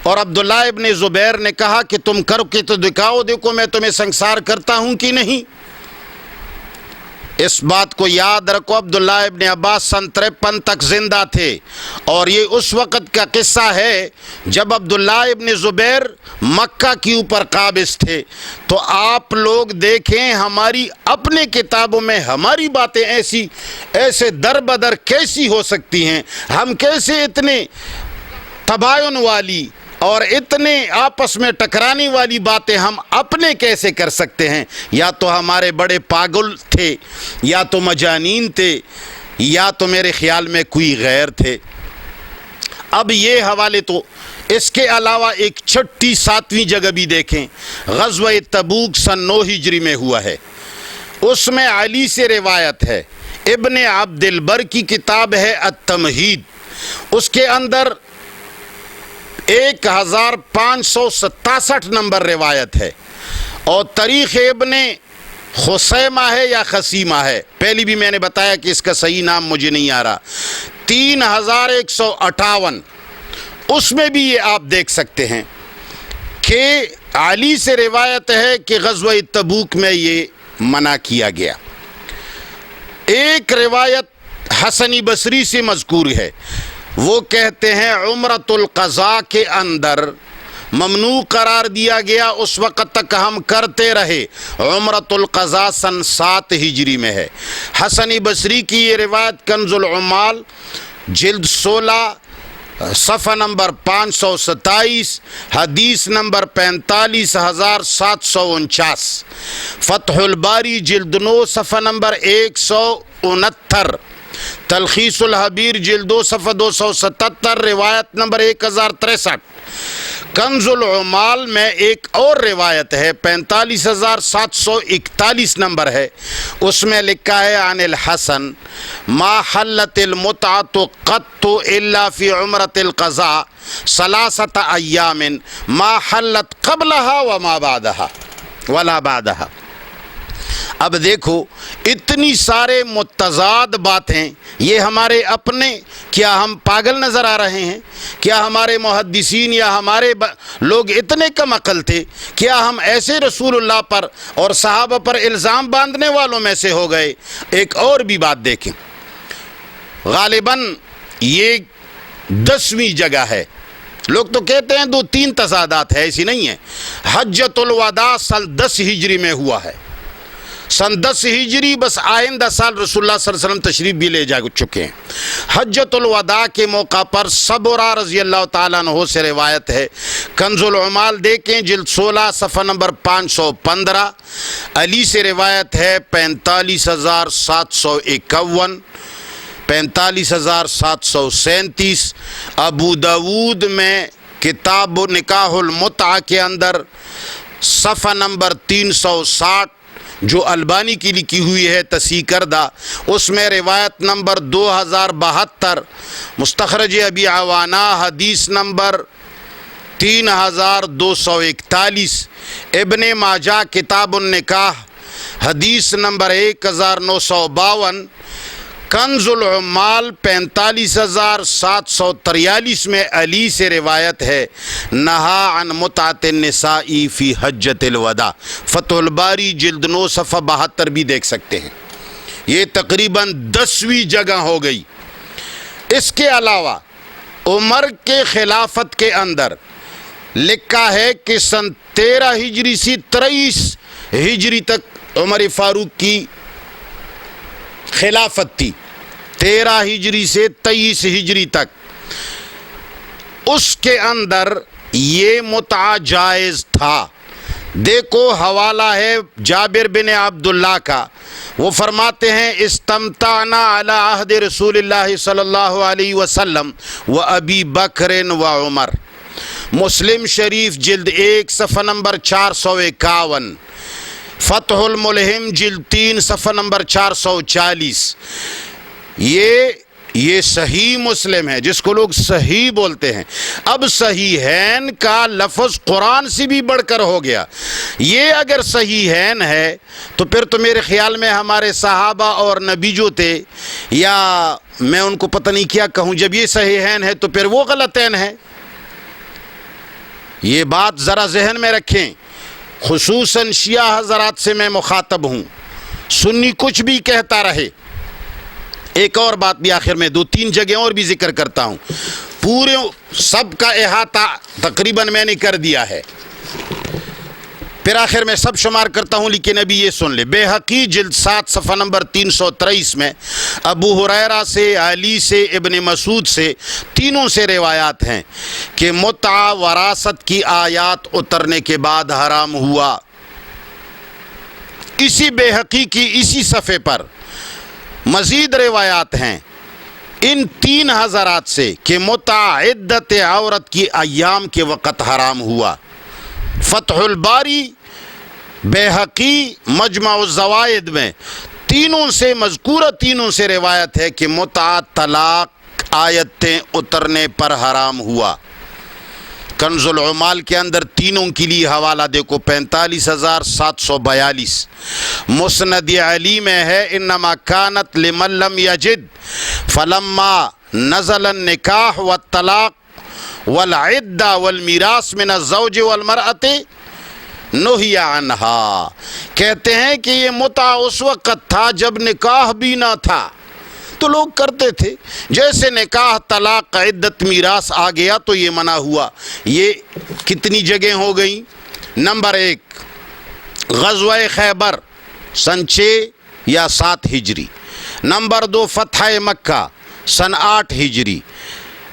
اور عبداللہ ابن زبیر نے کہا کہ تم کرو کہ تو دکھاؤ، دیکھو میں تمہیں سنگسار کرتا ہوں کہ نہیں۔ اس بات کو یاد رکھو، عبداللہ ابن عباس سن 53 تک زندہ تھے، اور یہ اس وقت کا قصہ ہے جب عبداللہ ابن زبیر مکہ کے اوپر قابض تھے۔ تو آپ لوگ دیکھیں ہماری اپنے کتابوں میں ہماری باتیں ایسے در بدر کیسی ہو سکتی ہیں، ہم کیسے اتنے تباین والی اور اتنے آپس میں ٹکرانے والی باتیں ہم اپنے کیسے کر سکتے ہیں؟ یا تو ہمارے بڑے پاگل تھے، یا تو مجانین تھے، یا تو میرے خیال میں کوئی غیر تھے۔ اب یہ حوالے تو، اس کے علاوہ ایک 6 7ویں جگہ بھی دیکھیں، غزوہ تبوک سن 9 ہجری میں ہوا ہے، اس میں علی سے روایت ہے، ابن عبد البر کی کتاب ہے التمہید، اس کے اندر 1567 نمبر روایت ہے، اور تاریخ ابن خسیمہ ہے یا خسیمہ ہے، پہلی بھی میں نے بتایا کہ اس کا صحیح نام مجھے نہیں آ رہا، 3158، اس میں بھی یہ آپ دیکھ سکتے ہیں کہ علی سے روایت ہے کہ غزوہ تبوک میں یہ منع کیا گیا۔ ایک روایت حسن بصری سے مذکور ہے، وہ کہتے ہیں عمرۃ القضاء کے اندر ممنوع قرار دیا گیا اس وقت تک ہم کرتے رہے۔ عمرۃ القضاء سن 7 ہجری میں ہے۔ حسن بصری کی یہ روایت کنز العمال جلد 16 صفحہ نمبر 527 حدیث نمبر 45749، فتح الباری جلد 9 صفحہ نمبر 169، تلخیص الحبیر جلد 2 صفحہ 277 روایت نمبر 1063۔ کنز العمال میں ایک اور روایت ہے 45741 نمبر ہے، اس میں لکھا ہے عن الحسن ما حلت المتعۃ قط الا فی عمرۃ القضاء 3 ایام ما حلت قبلها وما بعدها ولا بعدها۔ اب دیکھو اتنی سارے متضاد باتیں، یہ ہمارے اپنے، کیا ہم پاگل نظر آ رہے ہیں؟ کیا ہمارے محدثین یا ہمارے لوگ اتنے کم عقل تھے؟ کیا ہم ایسے رسول اللہ پر اور صحابہ پر الزام باندھنے والوں میں سے ہو گئے؟ ایک اور بھی بات دیکھیں، غالباً یہ 10ویں جگہ ہے، لوگ تو کہتے ہیں 2-3 تضادات ہے، ایسی نہیں ہے۔ حجۃ الوداع سن 10 ہجری میں ہوا ہے، سن 10 ہجری، بس آئندہ سال رسول اللہ صلی اللہ علیہ وسلم تشریف بھی لے جا چکے ہیں۔ حجۃ الوداع کے موقع پر صبرہ رضی اللہ تعالیٰ عنہ سے روایت ہے، کنز العمال دیکھیں جلد 16 صفحہ نمبر 515، علی سے روایت ہے 45751، 45737، ابو داود میں کتاب نکاح المتعہ کے اندر صفحہ نمبر 360 جو البانی کی لکھی ہوئی ہے تصحیح کردہ، اس میں روایت نمبر 2072، مستخرج ابی عوانہ حدیث نمبر 3241، ابن ماجہ کتاب النکاح حدیث نمبر 1952، کنز العمال 45743 میں علی سے روایت ہے نہا عن متعۃ النساء فی حجۃ الوداع، فتح الباری جلد 9 صفحہ 72 بھی دیکھ سکتے ہیں۔ یہ تقریباً 10ویں جگہ ہو گئی۔ اس کے علاوہ عمر کے خلافت کے اندر لکھا ہے کہ سن 13 ہجری سے 23 ہجری تک عمر فاروق کی خلافت تھی، 13 ہجری سے 23 ہجری تک۔ اس کے اندر یہ متعہ جائز تھا۔ دیکھو حوالہ ہے جابر بن عبداللہ کا، وہ فرماتے ہیں استمتعنا علی عہد رسول اللہ صلی اللہ علیہ وسلم و ابی بکر و عمر، مسلم شریف جلد 1 صفحہ نمبر 451، فتح الملہم جلد 3 صفحہ نمبر 440۔ یہ صحیح مسلم ہے جس کو لوگ صحیح بولتے ہیں۔ اب صحیحین کا لفظ قرآن سے بھی بڑھ کر ہو گیا۔ یہ اگر صحیحین ہے تو پھر تو میرے خیال میں ہمارے صحابہ اور نبی جو تھے، یا میں ان کو پتہ نہیں کیا کہوں، جب یہ صحیحین ہے تو پھر وہ غلطین ہے۔ یہ بات ذرا ذہن میں رکھیں، خصوصاً شیعہ حضرات سے میں مخاطب ہوں، سنی کچھ بھی کہتا رہے۔ ایک اور بات بھی آخر میں 2-3 جگہیں اور بھی ذکر کرتا ہوں، پورے سب کا احاطہ تقریباً میں نے کر دیا ہے، پھر آخر میں سب شمار کرتا ہوں، لیکن ابھی یہ سن لے۔ بیہقی جلد 7 صفحہ نمبر 323 میں ابو ہریرہ سے، علی سے، ابن مسعود سے، تینوں سے روایات ہیں کہ متعہ وراثت کی آیات اترنے کے بعد حرام ہوا۔ اسی بیہقی کی اسی صفحے پر مزید روایات ہیں ان 3 حضرات سے کہ متعہ عدت عورت کی ایام کے وقت حرام ہوا۔ فتح الباری، بیہقی، مجمع الزوائد میں تینوں سے مذکورہ تینوں سے روایت ہے کہ متعہ طلاق آیتیں اترنے پر حرام ہوا۔ کنز العمال کے اندر تینوں کے لیے حوالہ دیکھو 45742۔ مسند علی میں ہے انما کانت لمن لم یجد فلما نزل النکاح والطلاق والعدہ والمیراث من الزوج والمرأة نہی عنہا، کہتے ہیں کہ یہ متعہ اس وقت تھا جب نکاح بھی نہ تھا، تو لوگ کرتے تھے. جیسے نکاح طلاق عدت میراث آ گیا تو یہ منع ہوا. یہ کتنی جگہ ہو گئیں؟ نمبر 1 غزوہ خیبر سن 6 یا 7 ہجری. نمبر 2 فتح مکہ سن 8 ہجری.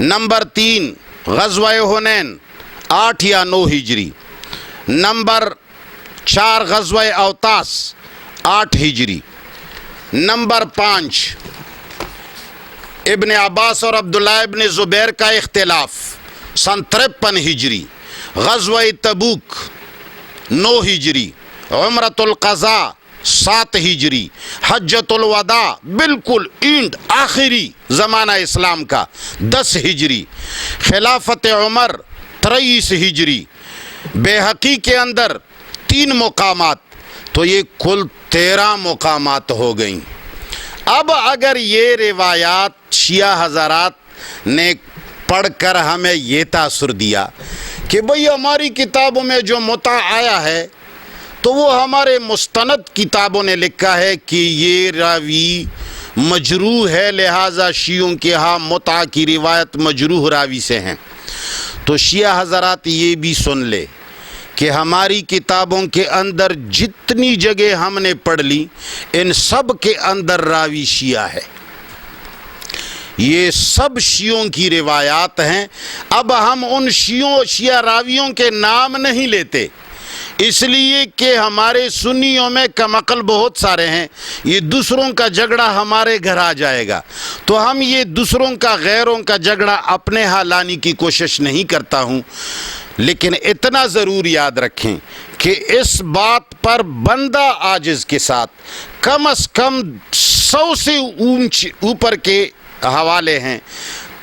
نمبر 3 غزوہ حنین 8 یا 9 ہجری. نمبر 4 غزوہ اوطاس 8 ہجری. نمبر 5 ابن عباس اور عبداللہ ابن زبیر کا اختلاف سن 53 ہجری. غزوہ تبوک 9 ہجری. عمرۃ القضاء 7 ہجری. حجۃ الوداع بالکل اینڈ آخری زمانہ اسلام کا 10 ہجری. خلافت عمر 23 ہجری. بیہقی کے اندر 3 مقامات، تو یہ کل 13 مقامات ہو گئیں. اب اگر یہ روایات شیعہ حضرات نے پڑھ کر ہمیں یہ تاثر دیا کہ بھئی ہماری کتابوں میں جو متع آیا ہے تو وہ ہمارے مستند کتابوں نے لکھا ہے کہ یہ راوی مجروح ہے، لہٰذا شیعوں کے ہاں متع کی روایت مجروح راوی سے ہیں، تو شیعہ حضرات یہ بھی سن لے کہ ہماری کتابوں کے اندر جتنی جگہ ہم نے پڑھ لی ان سب کے اندر راوی شیعہ ہے. یہ سب شیعوں کی روایات ہیں. اب ہم ان شیعہ راویوں کے نام نہیں لیتے، اس لیے کہ ہمارے سنیوں میں کم عقل بہت سارے ہیں. یہ دوسروں کا جھگڑا ہمارے گھر آ جائے گا تو ہم یہ دوسروں کا غیروں کا جھگڑا اپنے ہاں لانے کی کوشش نہیں کرتا ہوں. لیکن اتنا ضرور یاد رکھیں کہ اس بات پر بندہ عاجز کے ساتھ کم از کم 100 سے اوپر کے حوالے ہیں.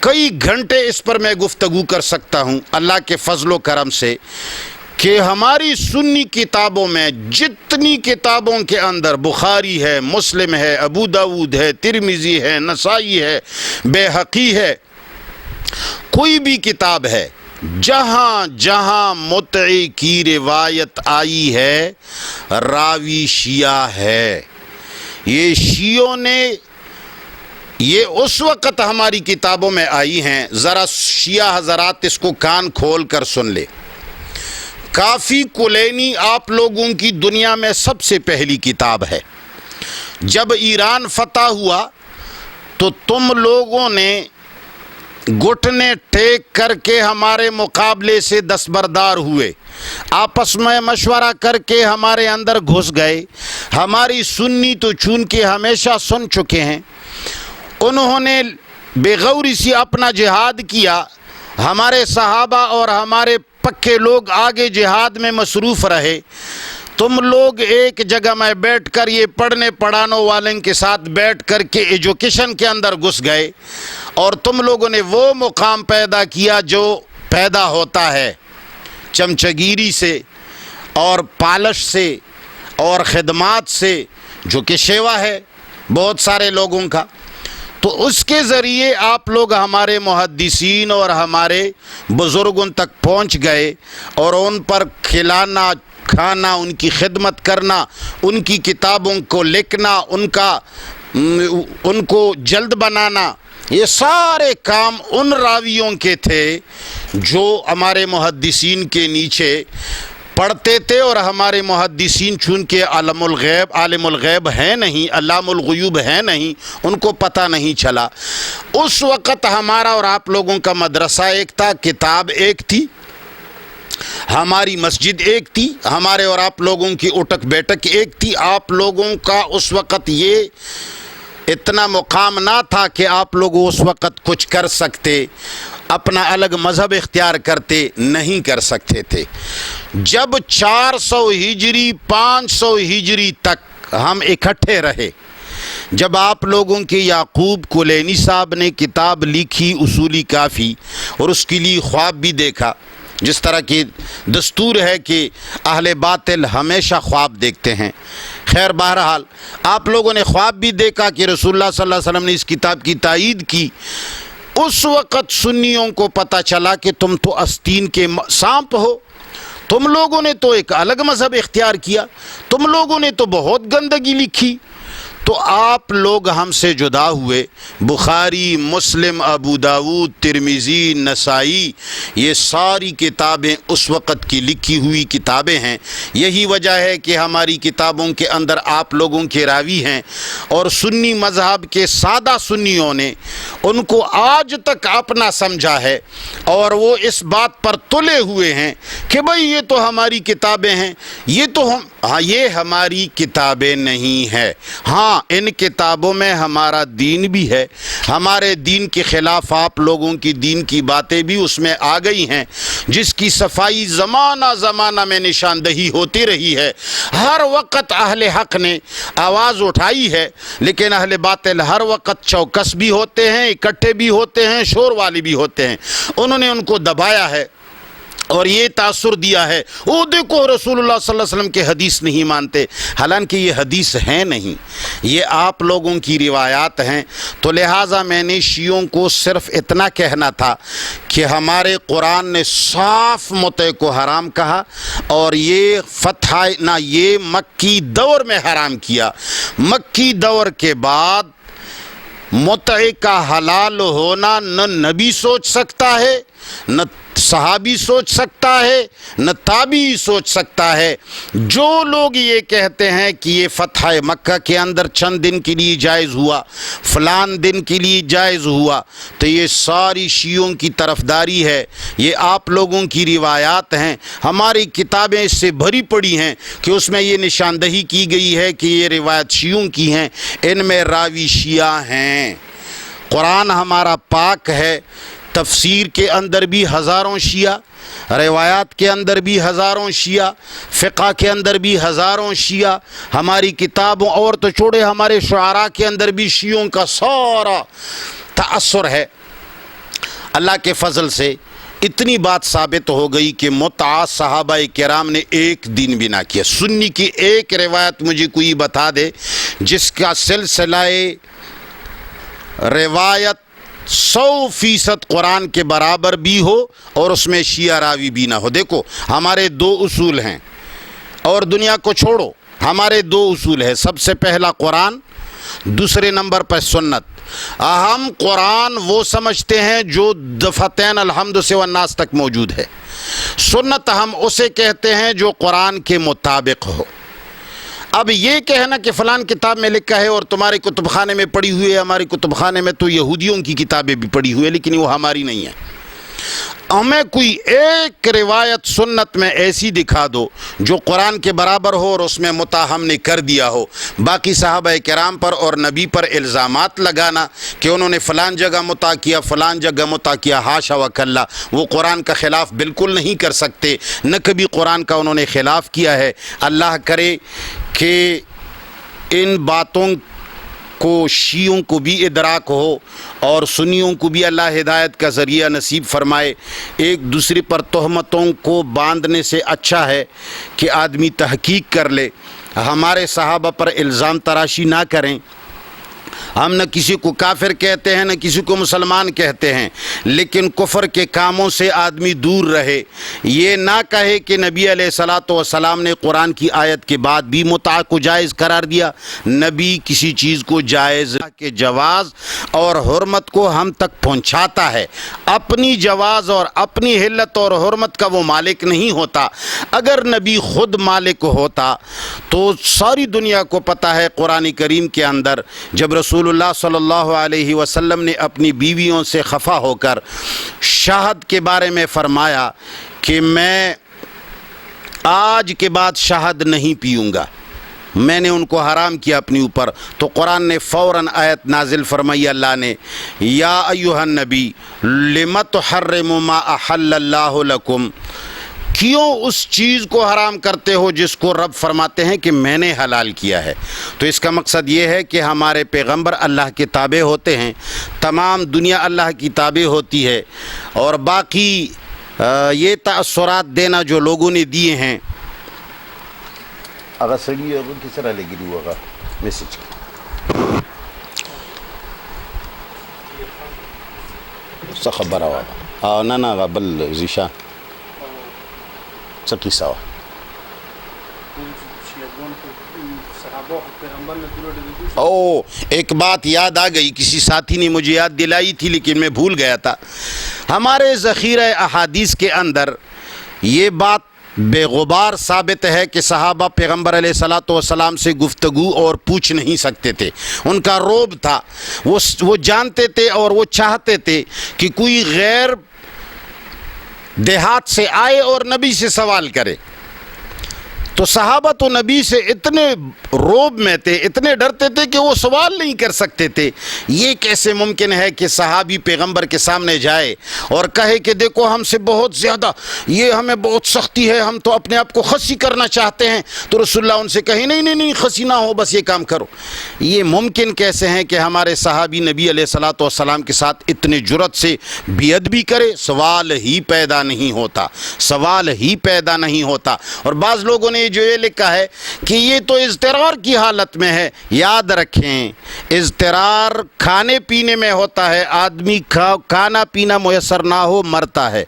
کئی گھنٹے اس پر میں گفتگو کر سکتا ہوں اللہ کے فضل و کرم سے کہ ہماری سنی کتابوں میں جتنی کتابوں کے اندر بخاری ہے، مسلم ہے، ابو داود ہے، ترمذی ہے، نسائی ہے، بیہقی ہے، کوئی بھی کتاب ہے، جہاں جہاں متع کی روایت آئی ہے راوی شیعہ ہے. یہ شیعوں نے یہ اس وقت ہماری کتابوں میں آئی ہیں. ذرا شیعہ حضرات اس کو کان کھول کر سن لے. کافی کلینی آپ لوگوں کی دنیا میں سب سے پہلی کتاب ہے. جب ایران فتح ہوا تو تم لوگوں نے گھٹنے ٹیک کر کے ہمارے مقابلے سے دستبردار ہوئے، آپس میں مشورہ کر کے ہمارے اندر گھس گئے. ہماری سنی تو چونکہ ہمیشہ سن چکے ہیں، انہوں نے بے غوری سے اپنا جہاد کیا. ہمارے صحابہ اور ہمارے پکے لوگ آگے جہاد میں مصروف رہے. تم لوگ ایک جگہ میں بیٹھ کر یہ پڑھنے پڑھانے والوں کے ساتھ بیٹھ کر کے ایجوکیشن کے اندر گھس گئے اور تم لوگوں نے وہ مقام پیدا کیا جو پیدا ہوتا ہے چمچگیری سے اور پالش سے اور خدمات سے، جو کہ شیوا ہے بہت سارے لوگوں کا. تو اس کے ذریعے آپ لوگ ہمارے محدثین اور ہمارے بزرگوں تک پہنچ گئے اور ان پر کھلانا کھانا، ان کی خدمت کرنا، ان کی کتابوں کو لکھنا، ان کو جلد بنانا، یہ سارے کام ان راویوں کے تھے جو ہمارے محدثین کے نیچے پڑھتے تھے. اور ہمارے محدثین چونکہ عالم الغیب ہیں نہیں، علام الغیوب ہیں نہیں، ان کو پتہ نہیں چلا. اس وقت ہمارا اور آپ لوگوں کا مدرسہ ایک تھا، کتاب ایک تھی، ہماری مسجد ایک تھی، ہمارے اور آپ لوگوں کی اٹک بیٹک ایک تھی. آپ لوگوں کا اس وقت یہ اتنا مقام نہ تھا کہ آپ لوگ اس وقت کچھ کر سکتے، اپنا الگ مذہب اختیار کرتے نہیں کر سکتے تھے. جب 400 ہجری 500 ہجری تک ہم اکٹھے رہے، جب آپ لوگوں کے یعقوب کلینی صاحب نے کتاب لکھی اصولی کافی اور اس کے لیے خواب بھی دیکھا، جس طرح کی دستور ہے کہ اہل باطل ہمیشہ خواب دیکھتے ہیں. خیر بہرحال آپ لوگوں نے خواب بھی دیکھا کہ رسول اللہ صلی اللہ علیہ وسلم نے اس کتاب کی تائید کی. اس وقت سنیوں کو پتہ چلا کہ تم تو آستین کے سانپ ہو، تم لوگوں نے تو ایک الگ مذہب اختیار کیا، تم لوگوں نے تو بہت گندگی لکھی، تو آپ لوگ ہم سے جدا ہوئے. بخاری، مسلم، ابو داود، ترمذی، نسائی، یہ ساری کتابیں اس وقت کی لکھی ہوئی کتابیں ہیں. یہی وجہ ہے کہ ہماری کتابوں کے اندر آپ لوگوں کے راوی ہیں، اور سنی مذہب کے سادہ سنیوں نے ان کو آج تک اپنا سمجھا ہے، اور وہ اس بات پر تلے ہوئے ہیں کہ بھئی یہ تو ہماری کتابیں ہیں. یہ ہماری کتابیں نہیں ہے. ہاں، ان کتابوں میں ہمارا دین بھی ہے. ہمارے دین کے خلاف آپ لوگوں کی دین کی باتیں بھی اس میں آ گئی ہیں، جس کی صفائی زمانہ میں نشاندہی ہوتی رہی ہے. ہر وقت اہل حق نے آواز اٹھائی ہے، لیکن اہل باطل ہر وقت چوکس بھی ہوتے ہیں، اکٹھے بھی ہوتے ہیں، شور والے بھی ہوتے ہیں. انہوں نے ان کو دبایا ہے اور یہ تاثر دیا ہے، وہ دیکھو رسول اللہ صلی اللہ علیہ وسلم کے حدیث نہیں مانتے. حالانکہ یہ حدیث ہیں نہیں، یہ آپ لوگوں کی روایات ہیں. تو لہٰذا میں نے شیعوں کو صرف اتنا کہنا تھا کہ ہمارے قرآن نے صاف متع کو حرام کہا، اور یہ یہ مکی دور میں حرام کیا. مکی دور کے بعد متع کا حلال ہونا نہ نبی سوچ سکتا ہے، نہ صحابی سوچ سکتا ہے، نہ تابعی سوچ سکتا ہے. جو لوگ یہ کہتے ہیں کہ یہ فتح مکہ کے اندر چند دن کے لیے جائز ہوا، فلان دن کے لیے جائز ہوا، تو یہ ساری شیعوں کی طرفداری ہے. یہ آپ لوگوں کی روایات ہیں. ہماری کتابیں اس سے بھری پڑی ہیں کہ اس میں یہ نشاندہی کی گئی ہے کہ یہ روایت شیعوں کی ہیں، ان میں راوی شیعہ ہیں. قرآن ہمارا پاک ہے. تفسیر کے اندر بھی ہزاروں شیعہ، روایات کے اندر بھی ہزاروں شیعہ، فقہ کے اندر بھی ہزاروں شیعہ. ہماری کتابوں اور تو چھوڑے ہمارے شعراء کے اندر بھی شیعوں کا سارا تأثر ہے. اللہ کے فضل سے اتنی بات ثابت ہو گئی کہ متعہ صحابہ کرام نے ایک دن بھی نہ کیا. سنی کی ایک روایت مجھے کوئی بتا دے جس کا سلسلہ روایت 100% قرآن کے برابر بھی ہو اور اس میں شیعہ راوی بھی نہ ہو. دیکھو ہمارے 2 اصول ہیں، اور دنیا کو چھوڑو، ہمارے 2 اصول ہیں. سب سے پہلا قرآن، دوسرے نمبر پر سنت. ہم قرآن وہ سمجھتے ہیں جو دفتین الحمد سے والناس تک موجود ہے. سنت ہم اسے کہتے ہیں جو قرآن کے مطابق ہو. اب یہ کہنا کہ فلان کتاب میں لکھا ہے اور تمہارے کتب خانے میں پڑی ہوئی ہے، ہماری کتب خانے میں تو یہودیوں کی کتابیں بھی پڑی ہوئی ہیں، لیکن وہ ہماری نہیں ہیں. ہمیں کوئی ایک روایت سنت میں ایسی دکھا دو جو قرآن کے برابر ہو اور اس میں متع ہم نے کر دیا ہو. باقی صحابہ کرام پر اور نبی پر الزامات لگانا کہ انہوں نے فلان جگہ متع کیا، فلان جگہ متع کیا، حاشا وکلا، وہ قرآن کا خلاف بالکل نہیں کر سکتے، نہ کبھی قرآن کا انہوں نے خلاف کیا ہے. اللہ کرے کہ ان باتوں کو شیعوں کو بھی ادراک ہو اور سنیوں کو بھی اللہ ہدایت کا ذریعہ نصیب فرمائے. ایک دوسرے پر تہمتوں کو باندھنے سے اچھا ہے کہ آدمی تحقیق کر لے. ہمارے صحابہ پر الزام تراشی نہ کریں. ہم نہ کسی کو کافر کہتے ہیں، نہ کسی کو مسلمان کہتے ہیں، لیکن کفر کے کاموں سے آدمی دور رہے. یہ نہ کہے کہ نبی علیہ الصلوۃ والسلام نے قرآن کی آیت کے بعد بھی متع کو جائز قرار دیا. نبی کسی چیز کو جائز کے جواز اور حرمت کو ہم تک پہنچاتا ہے. اپنی جواز اور اپنی حلت اور حرمت کا وہ مالک نہیں ہوتا. اگر نبی خود مالک ہوتا تو ساری دنیا کو پتہ ہے قرآن کریم کے اندر جب رسول اللہ صلی اللہ علیہ وسلم نے اپنی بیویوں سے خفا ہو کر شہد کے بارے میں فرمایا کہ میں آج کے بعد شہد نہیں پیوں گا، میں نے ان کو حرام کیا اپنی اوپر، تو قرآن نے فوراً آیت نازل فرمائی اللہ نے، یا ایھا النبی لم تحرم ما احل اللہ لکم، کیوں اس چیز کو حرام کرتے ہو جس کو رب فرماتے ہیں کہ میں نے حلال کیا ہے. تو اس کا مقصد یہ ہے کہ ہمارے پیغمبر اللہ کے تابع ہوتے ہیں، تمام دنیا اللہ کی تابع ہوتی ہے، اور باقی یہ تأثرات دینا جو لوگوں نے دیے ہیں. اگر سڑی ہوگا کس طرح لے گی ہوگا میسج خبر ہوا نہ بل ذیشان سکی سوا او ایک بات یاد آ گئی، کسی ساتھی نے مجھے یاد دلائی تھی لیکن میں بھول گیا تھا. ہمارے ذخیرہ احادیث کے اندر یہ بات بے غبار ثابت ہے کہ صحابہ پیغمبر علیہ الصلاۃ والسلام سے گفتگو اور پوچھ نہیں سکتے تھے. ان کا رعب تھا، وہ جانتے تھے اور وہ چاہتے تھے کہ کوئی غیر دیہات سے آئے اور نبی سے سوال کرے. تو صحابہ تو نبی سے اتنے رعب میں تھے، اتنے ڈرتے تھے کہ وہ سوال نہیں کر سکتے تھے. یہ کیسے ممکن ہے کہ صحابی پیغمبر کے سامنے جائے اور کہے کہ دیکھو ہم سے بہت زیادہ یہ ہمیں بہت سختی ہے، ہم تو اپنے آپ کو خسی کرنا چاہتے ہیں. تو رسول اللہ ان سے کہیں نہیں خسی نہ ہو، بس یہ کام کرو. یہ ممکن کیسے ہیں کہ ہمارے صحابی نبی علیہ الصلاۃ والسلام کے ساتھ اتنے جرأت سے بے ادبی کرے؟ سوال ہی پیدا نہیں ہوتا، سوال ہی پیدا نہیں ہوتا. اور بعض لوگوں نے جو یہ لکھا ہے کہ یہ تو اضطرار کی حالت میں ہے. یاد رکھیں اضطرار کھانے پینے میں ہوتا ہے. آدمی کھانا پینا میسر نہ ہو مرتا ہے.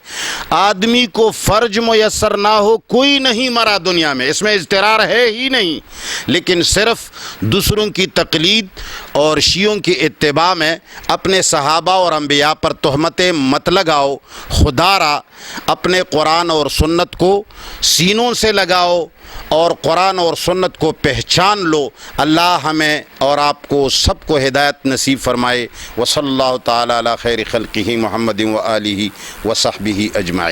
آدمی کو فرج میسر نہ ہو کوئی نہیں مرا دنیا میں، اس میں اضطرار ہے ہی نہیں. لیکن صرف دوسروں کی تقلید اور شیعوں کی اتباع میں اپنے صحابہ اور انبیاء پر تہمتیں مت لگاؤ. خدا را اپنے قرآن اور سنت کو سینوں سے لگاؤ اور قرآن اور سنت کو پہچان لو. اللہ ہمیں اور آپ کو سب کو ہدایت نصیب فرمائے. وصلی اللہ تعالی علی خیر خلقہ محمد و آلہ و صحبہ اجمعین.